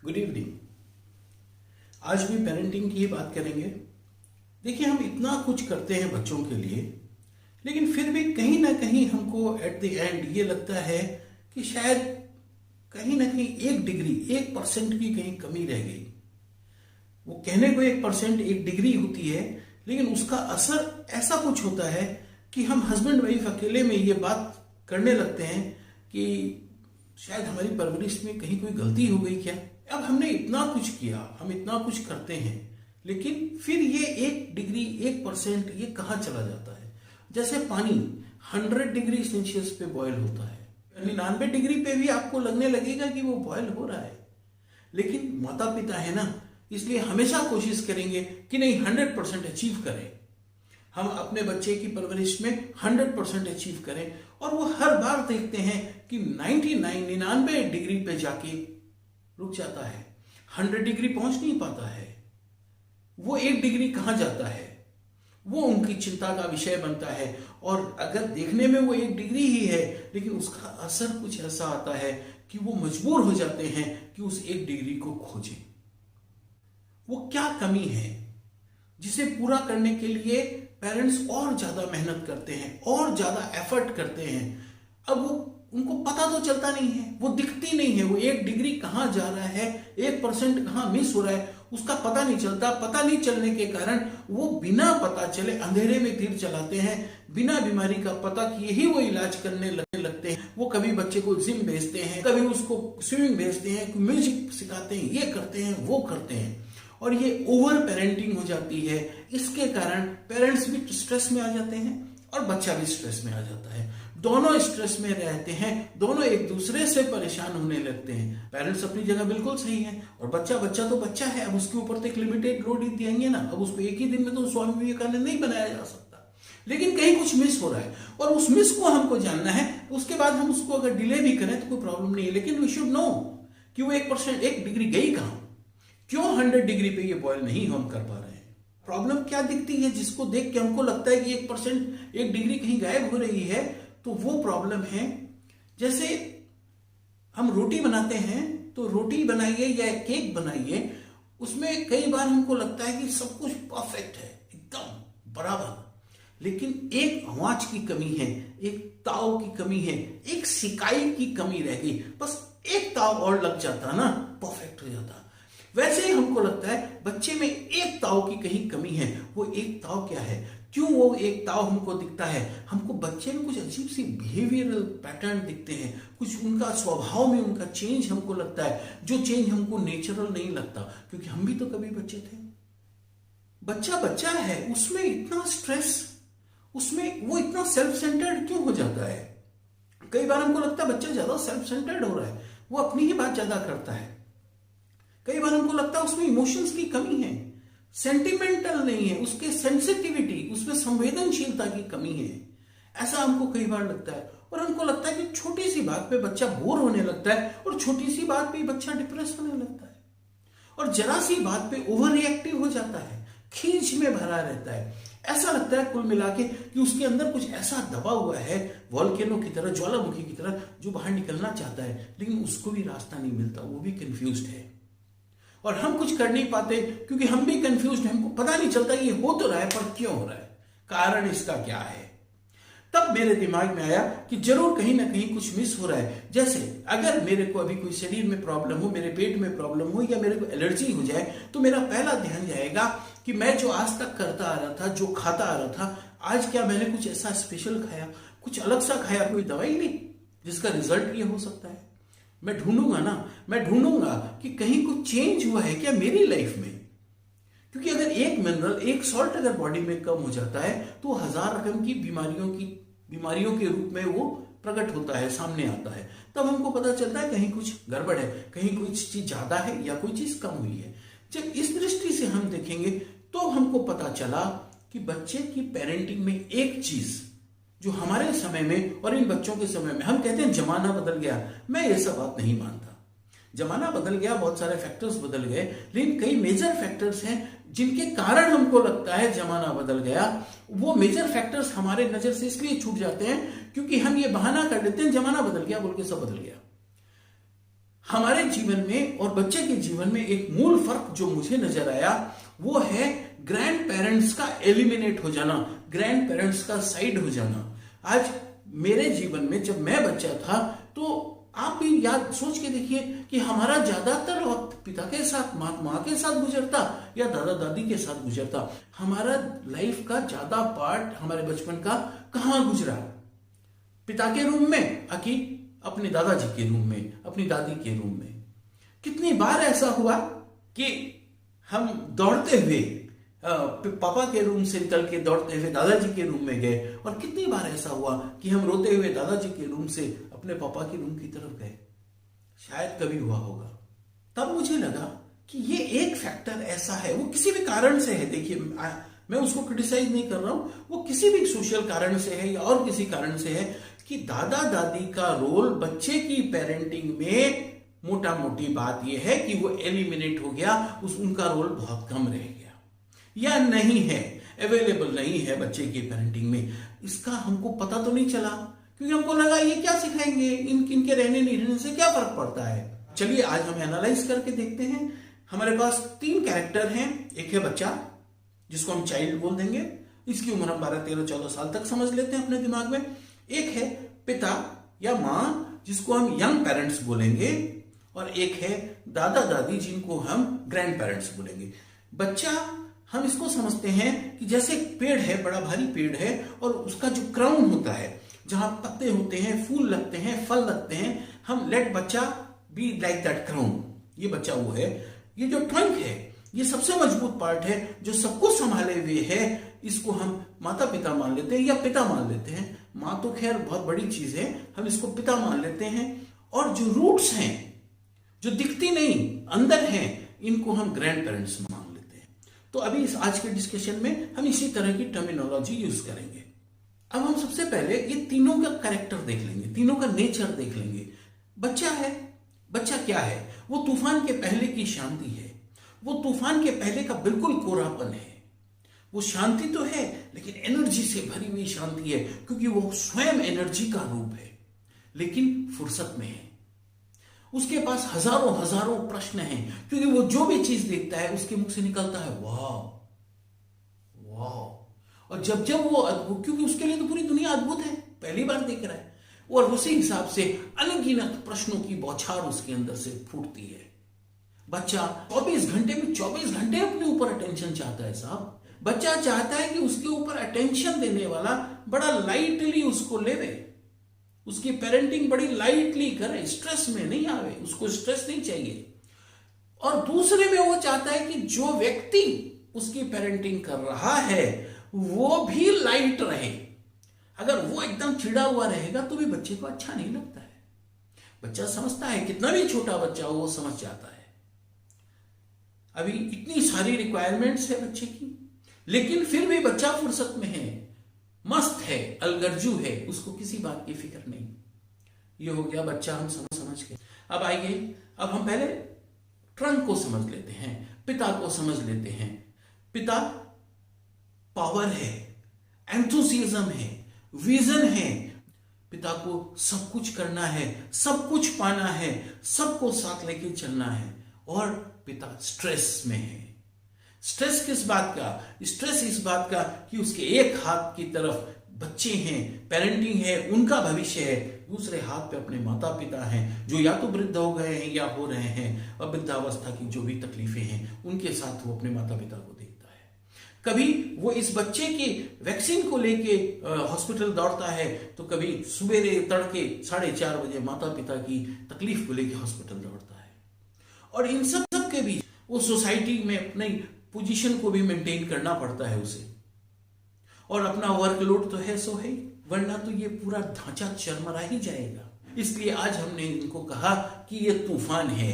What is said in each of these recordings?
Good evening. आज भी parenting की ही बात करेंगे। देखिए, हम इतना कुछ करते हैं बच्चों के लिए, लेकिन फिर भी कहीं ना कहीं हमको एट द एंड ये लगता है कि शायद कहीं ना कहीं 1 डिग्री 1% की कहीं कमी रह गई। वो कहने को 1% 1 डिग्री होती है, लेकिन उसका असर ऐसा कुछ होता है कि हम हस्बैंड वाइफ अकेले में ये बात करने लगते हैं कि शायद हमारी परवरिश में कहीं कोई गलती हो गई क्या। अब हमने इतना कुछ किया, हम इतना कुछ करते हैं, लेकिन फिर ये 1 डिग्री 1% ये कहाँ चला जाता है। जैसे पानी 100 डिग्री सेल्सियस पे बॉयल होता है, 99 डिग्री पे भी आपको लगने लगेगा कि वो बॉयल हो रहा है, लेकिन माता पिता है ना, इसलिए हमेशा कोशिश करेंगे कि नहीं 100% अचीव करें, हम अपने बच्चे की परवरिश में 100% अचीव करें। और वो हर बार देखते हैं कि 99 डिग्री पे जाके रुक जाता है, 100 डिग्री पहुंच नहीं पाता है। वो 1 डिग्री कहां जाता है, वो उनकी चिंता का विषय बनता है। और अगर देखने में वो 1 डिग्री ही है, लेकिन उसका असर कुछ ऐसा आता है कि वो मजबूर हो जाते हैं कि उस 1 डिग्री को खोजें। वो क्या कमी है जिसे पूरा करने के लिए पेरेंट्स और ज्यादा मेहनत करते हैं, और ज्यादा एफर्ट करते हैं। अब वो उनको पता तो चलता नहीं है, वो दिखती नहीं है, वो 1 डिग्री कहां जा रहा है, 1% कहां मिस हो रहा है, उसका पता नहीं चलता। पता नहीं चलने के कारण वो बिना पता चले अंधेरे में तीर चलाते हैं, बिना बीमारी का पता किए ही वो इलाज करने लगते हैं। वो कभी बच्चे को जिम भेजते हैं, कभी उसको स्विमिंग भेजते हैं, म्यूजिक सिखाते हैं, ये करते हैं, वो करते हैं, और ये ओवर पेरेंटिंग हो जाती है। इसके कारण पेरेंट्स भी स्ट्रेस में आ जाते हैं और बच्चा भी स्ट्रेस में आ जाता है। दोनों स्ट्रेस में रहते हैं, दोनों एक दूसरे से परेशान होने लगते हैं। पेरेंट्स अपनी जगह बिल्कुल सही है, और बच्चा तो बच्चा है। अब उसके ऊपर तो एक लिमिटेड लोड ही देंगे ना। अब उसको एक ही दिन में तो स्वामी विवेकानंद नहीं बनाया जा सकता, लेकिन कहीं कुछ मिस हो रहा है, और उस मिस को हमको जानना है। उसके बाद हम उसको अगर डिले भी करें तो कोई प्रॉब्लम नहीं है, लेकिन वी शुड नो कि वो 1% 1 डिग्री गई कहां, क्यों 100 डिग्री पे ये बॉयल नहीं हम कर पा रहे हैं। प्रॉब्लम क्या दिखती है जिसको देख के हमको लगता है कि 1% 1 डिग्री कहीं गायब हो रही है। तो वो प्रॉब्लम है, जैसे हम रोटी बनाते हैं, तो रोटी बनाइए या केक बनाइए, उसमें कई बार हमको लगता है कि सब कुछ परफेक्ट है, एकदम बराबर, लेकिन एक आंच की कमी है, एक ताव की कमी है, एक सिकाई की कमी रह गई। बस एक ताव और लग जाता ना, परफेक्ट हो जाता। वैसे ही हमको लगता है बच्चे में एक ताव की कहीं कमी है। वो एक ताव क्या है, क्यों वो एक ताव हमको दिखता है? हमको बच्चे में कुछ अजीब सी बिहेवियरल पैटर्न दिखते हैं, कुछ उनका स्वभाव में उनका चेंज हमको लगता है, जो चेंज हमको नेचुरल नहीं लगता, क्योंकि हम भी तो कभी बच्चे थे। बच्चा है, उसमें इतना स्ट्रेस, उसमें वो इतना सेल्फ सेंटर्ड क्यों हो जाता है? कई बार हमको लगता है बच्चा ज्यादा सेल्फ सेंटर्ड हो रहा है, वो अपनी ही बात ज्यादा करता है। कई बार हमको लगता है उसमें इमोशंस की कमी है, सेंटिमेंटल नहीं है, उसके सेंसिटिविटी, उसमें संवेदनशीलता की कमी है, ऐसा हमको कई बार लगता है। और हमको लगता है कि छोटी सी बात पे बच्चा बोर होने लगता है, और छोटी सी बात पे बच्चा डिप्रेस होने लगता है, और जरा सी बात पे ओवर रिएक्टिव हो जाता है, खींच में भरा रहता है। ऐसा लगता है कुल मिला के कि उसके अंदर कुछ ऐसा दबा हुआ है, वॉल्केनो की तरह, ज्वालामुखी की तरह, जो बाहर निकलना चाहता है, लेकिन उसको भी रास्ता नहीं मिलता, वो भी कंफ्यूज्ड है। और हम कुछ कर नहीं पाते क्योंकि हम भी कंफ्यूज हैं, हमको पता नहीं चलता ये हो तो रहा है, पर क्यों हो रहा है, कारण इसका क्या है। तब मेरे दिमाग में आया कि जरूर कहीं ना कहीं कुछ मिस हो रहा है। जैसे अगर मेरे को अभी कोई शरीर में प्रॉब्लम हो, मेरे पेट में प्रॉब्लम हो, या मेरे को एलर्जी हो जाए, तो मेरा पहला ध्यान जाएगा कि मैं जो आज तक करता आ रहा था, जो खाता आ रहा था, आज क्या मैंने कुछ ऐसा स्पेशल खाया, कुछ अलग सा खाया, कोई दवाई ली जिसका रिजल्ट ये हो सकता है। मैं ढूंढूंगा कि कहीं कुछ चेंज हुआ है क्या मेरी लाइफ में। क्योंकि अगर एक मिनरल, एक सॉल्ट अगर बॉडी में कम हो जाता है, तो 1000 रकम की बीमारियों के रूप में वो प्रकट होता है, सामने आता है। तब हमको पता चलता है कहीं कुछ गड़बड़ है, कहीं कुछ चीज ज्यादा है या कोई चीज कम हुई है। जब इस दृष्टि से हम देखेंगे तो हमको पता चला कि बच्चे की पेरेंटिंग में एक चीज जो हमारे समय में और इन बच्चों के समय में, हम कहते हैं जमाना बदल गया, मैं ये सब बात नहीं मानता। जमाना बदल गया, बहुत सारे फैक्टर्स बदल गए, लेकिन कई मेजर फैक्टर्स हैं जिनके कारण हमको लगता है जमाना बदल गया। वो मेजर फैक्टर्स हमारे नजर से इसलिए छूट जाते हैं क्योंकि हम ये बहाना कर देते हैं जमाना बदल गया बोल के सब बदल गया। हमारे जीवन में और बच्चे के जीवन में एक मूल फर्क जो मुझे नजर आया वो है ग्रैंड पेरेंट्स का एलिमिनेट हो जाना, ग्रैंड पेरेंट्स का साइड हो जाना। आज मेरे जीवन में जब मैं बच्चा था तो आप भी याद सोच के देखिए कि हमारा ज्यादातर वक्त पिता के साथ, माँ के साथ गुजरता या दादा दादी के साथ गुजरता। हमारा लाइफ का ज्यादा पार्ट हमारे बचपन का कहाँ गुजरा? पिता के रूम में, आकि अपने दादाजी के रूम में, अपनी दादी के रूम में। कितनी बार ऐसा हुआ कि हम दौड़ते हुए पापा के रूम से निकल के दौड़ते हुए दादाजी के रूम में गए, और कितनी बार ऐसा हुआ कि हम रोते हुए दादाजी के रूम से अपने पापा के रूम की तरफ गए। शायद कभी हुआ होगा। तब मुझे लगा कि ये एक फैक्टर ऐसा है, वो किसी भी कारण से है। देखिए, मैं उसको क्रिटिसाइज नहीं कर रहा हूं, वो किसी भी सोशल कारण से है या और किसी कारण से है कि दादा दादी का रोल बच्चे की पेरेंटिंग में, मोटा मोटी बात यह है कि वो एलिमिनेट हो गया, उनका रोल बहुत कम रह गया या नहीं है, अवेलेबल नहीं है बच्चे की पेरेंटिंग में। इसका हमको पता तो नहीं चला, क्योंकि हमको लगा ये क्या सिखाएंगे, इनके रहने नहीं रहने से क्या फर्क पड़ता है। चलिए आज हम एनालाइज करके देखते हैं। हमारे पास 3 कैरेक्टर हैं। एक है बच्चा, जिसको हम चाइल्ड बोल देंगे, इसकी उम्र हम 12, 13, 14 साल तक समझ लेते हैं अपने दिमाग में। एक है पिता या माँ, जिसको हम यंग पेरेंट्स बोलेंगे, और एक है दादा दादी, जिनको हम ग्रैंड पेरेंट्स बोलेंगे। बच्चा हम इसको समझते हैं कि जैसे पेड़ है, बड़ा भारी पेड़ है, और उसका जो क्राउन होता है, जहां पत्ते होते हैं, फूल लगते हैं, फल लगते हैं, हम लेट बच्चा बी लाइक दैट क्राउन। ये बच्चा वो है। ये जो ट्रंक है, ये सबसे मजबूत पार्ट है जो सबको संभाले हुए है। इसको हम माता पिता मान लेते हैं या पिता मान लेते हैं। माँ तो खैर बहुत बड़ी चीज है, हम इसको पिता मान लेते हैं। और जो रूट्स हैं, जो दिखती नहीं अंदर हैं, इनको हम ग्रैंड पेरेंट्स मान लेते हैं। तो अभी इस आज के डिस्कशन में हम इसी तरह की टर्मिनोलॉजी यूज करेंगे। अब हम सबसे पहले ये तीनों का कैरेक्टर देख लेंगे, तीनों का नेचर देख लेंगे। बच्चा है, बच्चा क्या है? वो तूफान के पहले की शांति है। वो तूफान के पहले का बिल्कुल कोरापन है। वो शांति तो है, लेकिन एनर्जी से भरी हुई शांति है, क्योंकि वो स्वयं एनर्जी का रूप है, लेकिन फुर्सत में है। उसके पास हजारों हजारों प्रश्न हैं, क्योंकि वो जो भी चीज देखता है उसके मुख से निकलता है वाह वाह। और जब वो क्योंकि उसके लिए तो पूरी दुनिया अद्भुत है, पहली बार देख रहा है, और उसी हिसाब से अनगिनत प्रश्नों की बौछार उसके अंदर से फूटती है। बच्चा 24 घंटे में 24 घंटे अपने ऊपर अटेंशन चाहता है साहब। बच्चा चाहता है कि उसके ऊपर अटेंशन देने वाला बड़ा लाइटली उसको लेवे, उसकी पेरेंटिंग बड़ी लाइटली करे, स्ट्रेस में नहीं आवे, उसको स्ट्रेस नहीं चाहिए। और दूसरे में वो चाहता है कि जो व्यक्ति उसकी पेरेंटिंग कर रहा है वो भी लाइट रहे। अगर वो एकदम चिड़ा हुआ रहेगा तो भी बच्चे को अच्छा नहीं लगता है। बच्चा समझता है, कितना भी छोटा बच्चा हो वो समझ जाता है। अभी इतनी सारी रिक्वायरमेंट्स है बच्चे की, लेकिन फिर भी बच्चा फुर्सत में है, मस्त है, अलगर्जू है, उसको किसी बात की फिक्र नहीं। ये हो गया बच्चा, हम समझ के। अब आइए, अब हम पहले ट्रंक को समझ लेते हैं, पिता को समझ लेते हैं। पिता पावर है, एंथुसियाज्म है, विजन है। पिता को सब कुछ करना है, सब कुछ पाना है, सबको साथ लेके चलना है। और पिता स्ट्रेस में है। स्ट्रेस किस बात का? स्ट्रेस इस बात का कि उसके एक हाथ की तरफ बच्चे हैं, पेरेंटिंग है, उनका भविष्य है, दूसरे हाथ पे अपने माता पिता हैं जो या तो वृद्ध हो गए हैं या हो रहे हैं, और वृद्धावस्था की जो भी तकलीफें हैं उनके साथ वो अपने माता पिता को देखता है। कभी वो इस बच्चे की वैक्सीन को लेके हॉस्पिटल दौड़ता है, तो कभी सवेरे तड़के 4:30 बजे माता पिता की तकलीफ को लेके हॉस्पिटल दौड़ता है। और इन सब के बीच वो सोसाइटी में अपनी पोजीशन को भी मेंटेन करना पड़ता है उसे, और अपना वर्कलोड तो है सो है, वरना तो ये पूरा ढांचा चरमरा ही जाएगा। इसलिए आज हमने इनको कहा कि ये तूफान है।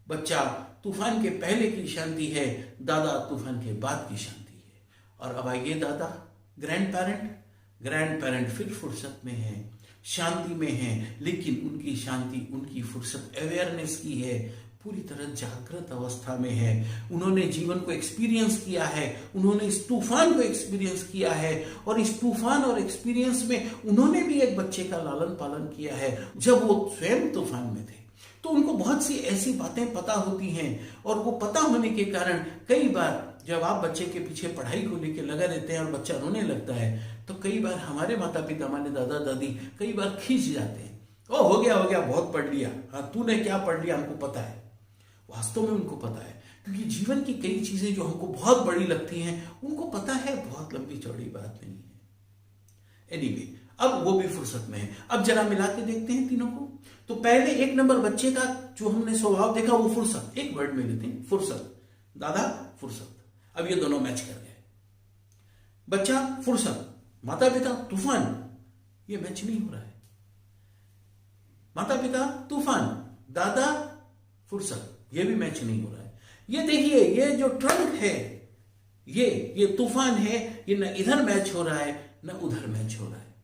बच्चा तूफान के पहले की शांति है, दादा तूफान के बाद की शांति है। और अब आइए दादा, ग्रैंड पेरेंट फिर फुर्सत में है, शांति में है, लेकिन उनकी शांति, उनकी फुर्सत अवेयरनेस की है, पूरी तरह जागृत अवस्था में है। उन्होंने जीवन को एक्सपीरियंस किया है, उन्होंने इस तूफान को एक्सपीरियंस किया है, और इस तूफान और एक्सपीरियंस में उन्होंने भी एक बच्चे का लालन पालन किया है जब वो स्वयं तूफान में थे। तो उनको बहुत सी ऐसी बातें पता होती हैं, और वो पता होने के कारण कई बार जब आप बच्चे के पीछे पढ़ाई को लेकर लगा रहते हैं और बच्चा रोने लगता है, तो कई बार हमारे माता पिता, हमारे दादा दादी कई बार खींच जाते हैं, ओ हो गया बहुत पढ़ लिया, हाँ तूने क्या पढ़ लिया हमको पता है। वास्तव में उनको पता है, क्योंकि जीवन की कई चीजें जो हमको बहुत बड़ी लगती हैं उनको पता है बहुत लंबी चौड़ी बात नहीं है। एनीवे, अब वो भी फुर्सत में है। अब जरा मिला के देखते हैं तीनों को। तो पहले 1 नंबर बच्चे का जो हमने स्वभाव देखा वो फुर्सत, एक वर्ड में लेते हैं फुर्सत। दादा फुर्सत, अब ये दोनों मैच कर गए। बच्चा फुर्सत, माता पिता तूफान, ये मैच नहीं हो रहा है। माता पिता तूफान, दादा फुर्सत, ये भी मैच नहीं हो रहा है। ये देखिए, ये जो ट्रंक है, ये तूफान है, ये न इधर मैच हो रहा है न उधर मैच हो रहा है।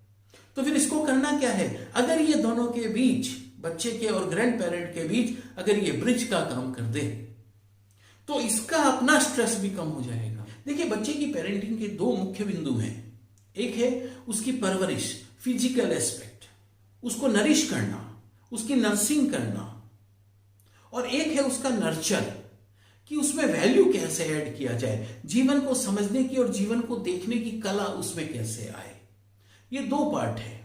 तो फिर इसको करना क्या है? अगर ये दोनों के बीच, बच्चे के और ग्रैंड पेरेंट के बीच अगर ये ब्रिज का काम कर दे तो इसका अपना स्ट्रेस भी कम हो जाएगा। देखिए, बच्चे की पेरेंटिंग के 2 मुख्य बिंदु हैं। एक है उसकी परवरिश, फिजिकल एस्पेक्ट, उसको नरिश करना, उसकी नर्सिंग करना, और एक है उसका नर्चर, कि उसमें वैल्यू कैसे ऐड किया जाए, जीवन को समझने की और जीवन को देखने की कला उसमें कैसे आए। ये 2 पार्ट है।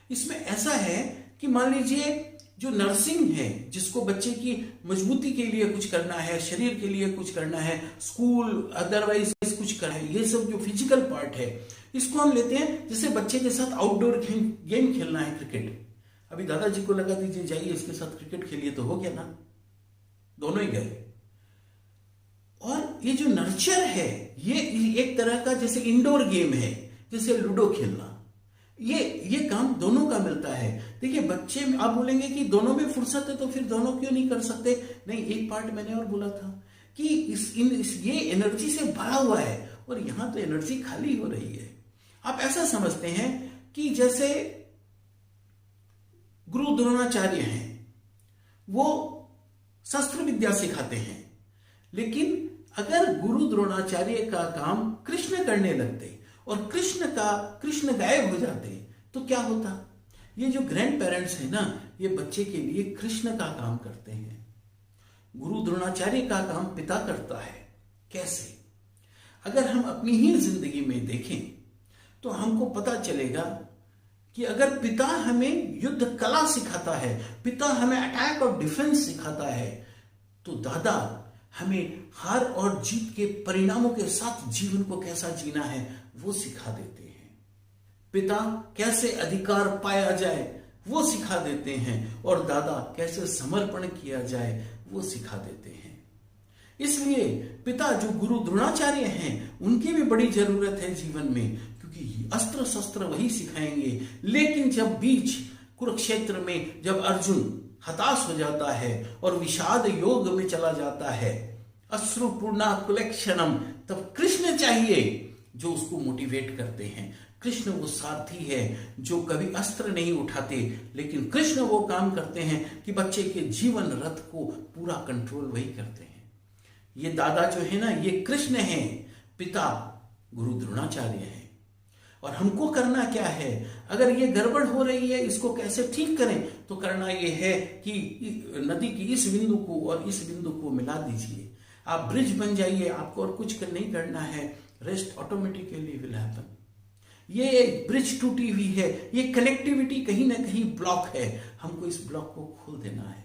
इसमें ऐसा है कि मान लीजिए जो नर्सिंग है, जिसको बच्चे की मजबूती के लिए कुछ करना है, शरीर के लिए कुछ करना है, स्कूल अदरवाइज कुछ करना है, ये सब जो फिजिकल पार्ट है, इसको हम लेते हैं जैसे बच्चे के साथ आउटडोर गेम खेलना है, क्रिकेट। अभी दादाजी को लगा दीजिए, जाइए इसके साथ क्रिकेट खेलिए, तो हो गया ना, दोनों ही गए। और ये जो नर्चर है, ये एक तरह का जैसे इंडोर गेम है, जैसे लूडो खेलना, ये काम दोनों का मिलता है। देखिए, बच्चे में आप बोलेंगे कि दोनों में फुर्सत है तो फिर दोनों क्यों नहीं कर सकते? नहीं, एक पार्ट मैंने और बोला था कि ये एनर्जी से भरा हुआ है और यहां तो एनर्जी खाली हो रही है। आप ऐसा समझते हैं कि जैसे गुरु द्रोणाचार्य हैं, वो शस्त्र विद्या सिखाते हैं, लेकिन अगर गुरु द्रोणाचार्य का काम कृष्ण करने लगते और कृष्ण गायब हो जाते तो क्या होता? ये जो ग्रैंड पेरेंट्स है ना, ये बच्चे के लिए कृष्ण का काम करते हैं। गुरु द्रोणाचार्य का काम पिता करता है। कैसे? अगर हम अपनी ही जिंदगी में देखें तो हमको पता चलेगा कि अगर पिता हमें युद्ध कला सिखाता है, पिता हमें अटैक और डिफेंस सिखाता है, तो दादा हमें हार और जीत के परिणामों के साथ जीवन को कैसा जीना है वो सिखा देते हैं। पिता कैसे अधिकार पाया जाए वो सिखा देते हैं, और दादा कैसे समर्पण किया जाए वो सिखा देते हैं। इसलिए पिता जो गुरु द्रोणाचार्य हैं, उनकी भी बड़ी जरूरत है जीवन में, क्योंकि अस्त्र शस्त्र वही सिखाएंगे। लेकिन जब बीच कुरुक्षेत्र में जब अर्जुन हताश हो जाता है और विषाद योग में चला जाता है, अश्रुपूर्णा कुलक्षणम, तब कृष्ण चाहिए जो उसको मोटिवेट करते हैं। कृष्ण वो सारथी है जो कभी अस्त्र नहीं उठाते, लेकिन कृष्ण वो काम करते हैं कि बच्चे के जीवन रथ को पूरा कंट्रोल वही करते हैं। ये दादा जो है ना, ये कृष्ण हैं, पिता गुरु द्रोणाचार्य हैं। और हमको करना क्या है? अगर ये गड़बड़ हो रही है, इसको कैसे ठीक करें? तो करना ये है कि नदी की इस बिंदु को और इस बिंदु को मिला दीजिए, आप ब्रिज बन जाइए। आपको और कुछ नहीं करना है, रेस्ट ऑटोमेटिकली विल हैपन। ये ब्रिज टूटी हुई है, ये कनेक्टिविटी कहीं ना कहीं ब्लॉक है, हमको इस ब्लॉक को खोल देना है।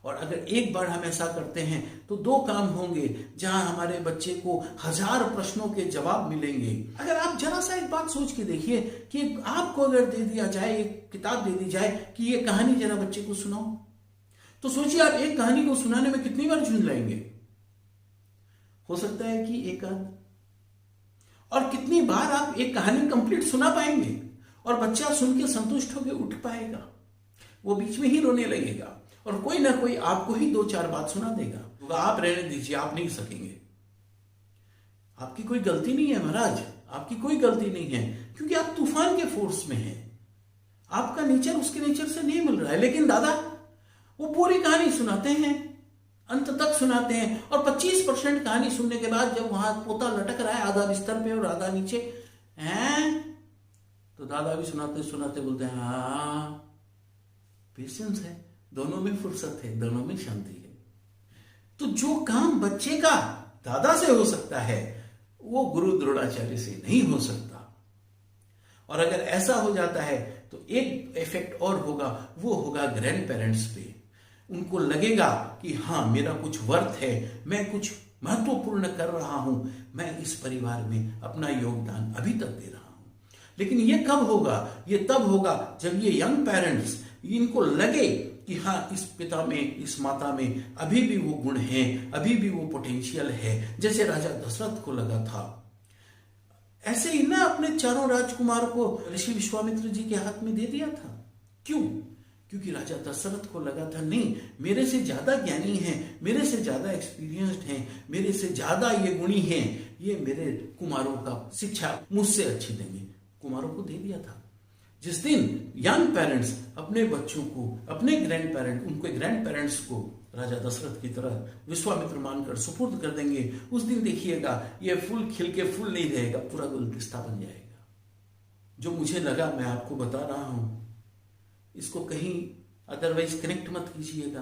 और अगर एक बार हम ऐसा करते हैं तो 2 काम होंगे, जहां हमारे बच्चे को 1000 प्रश्नों के जवाब मिलेंगे। अगर आप जरा सा एक बात सोच के देखिए कि आपको अगर दे दिया जाए, एक किताब दे दी जाए कि ये कहानी जरा बच्चे को सुनाओ, तो सोचिए आप एक कहानी को सुनाने में कितनी बार झूल जाएंगे? हो सकता है कि एक आध। और कितनी बार आप एक कहानी कंप्लीट सुना पाएंगे और बच्चा सुन के संतुष्ट होकर उठ पाएगा? वो बीच में ही रोने लगेगा और कोई ना कोई आपको ही 2-4 बात सुना देगा, तो आप रहने दीजिए, आप नहीं सकेंगे। आपकी कोई गलती नहीं है महाराज, आपकी कोई गलती नहीं है, क्योंकि आप तूफान के फोर्स में हैं। आपका नेचर उसके नेचर से नहीं मिल रहा है। लेकिन दादा वो पूरी कहानी सुनाते हैं, अंत तक सुनाते हैं, और 25% कहानी सुनने के बाद जब वहां पोता लटक रहा है, आधा बिस्तर पे और आधा नीचे हैं, तो दादा भी सुनाते सुनाते बोलते हैं हाँ पेशेंस है, दोनों में फुर्सत है, दोनों में शांति है। तो जो काम बच्चे का दादा से हो सकता है वो गुरु द्रोणाचार्य से नहीं हो सकता। और अगर ऐसा हो जाता है तो एक इफेक्ट और होगा, वो होगा ग्रैंड पेरेंट्स पे। उनको लगेगा कि हाँ मेरा कुछ वर्थ है, मैं कुछ महत्वपूर्ण कर रहा हूं, मैं इस परिवार में अपना योगदान अभी तक दे रहा हूं। लेकिन ये कब होगा? ये तब होगा जब ये यंग पेरेंट्स, इनको लगे कि हाँ इस पिता में, इस माता में अभी भी वो गुण हैं, अभी भी वो पोटेंशियल है, जैसे राजा दशरथ को लगा था। ऐसे ही ना अपने चारों राजकुमार को ऋषि विश्वामित्र जी के हाथ में दे दिया था। क्यों? क्योंकि राजा दशरथ को लगा था नहीं, मेरे से ज्यादा ज्ञानी हैं, मेरे से ज्यादा एक्सपीरियंस्ड हैं, मेरे से ज्यादा ये गुणी हैं, ये मेरे कुमारों का शिक्षा मुझसे अच्छी देंगे। कुमारों को दे दिया था। जिस दिन यंग पेरेंट्स अपने बच्चों को, अपने उनके ग्रैंड पेरेंट्स को राजा दशरथ की तरह विश्वामित्र मानकर सुपुर्द कर देंगे, उस दिन देखिएगा ये फूल खिल के फूल नहीं रहेगा, पूरा गुलदस्ता बन जाएगा। जो मुझे लगा मैं आपको बता रहा हूं, इसको कहीं अदरवाइज कनेक्ट मत कीजिएगा,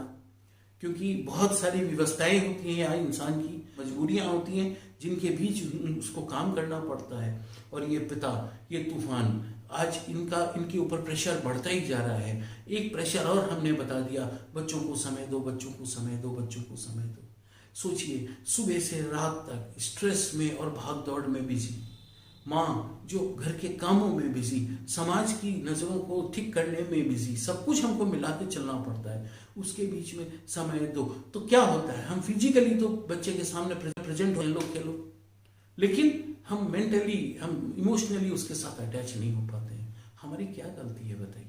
क्योंकि बहुत सारी व्यवस्थाएं होती हैं, यहाँ इंसान की मजबूरियां होती हैं जिनके बीच उसको काम करना पड़ता है। और ये पिता, ये तूफान, आज इनके ऊपर प्रेशर बढ़ता ही जा रहा है। एक प्रेशर और हमने बता दिया, बच्चों को समय दो, बच्चों को समय दो, बच्चों को समय दो। सोचिए सुबह से रात तक स्ट्रेस में और भाग दौड़ में बिजी, माँ जो घर के कामों में बिजी, समाज की नजरों को ठीक करने में बिजी, सब कुछ हमको मिला के चलना पड़ता है, उसके बीच में समय दो। तो क्या होता है, हम फिजिकली तो बच्चे के सामने प्रेजेंट हो, खेलो, लेकिन हम मेंटली, हम इमोशनली उसके साथ अटैच नहीं हो पाते हैं। हमारी क्या गलती है बताइए?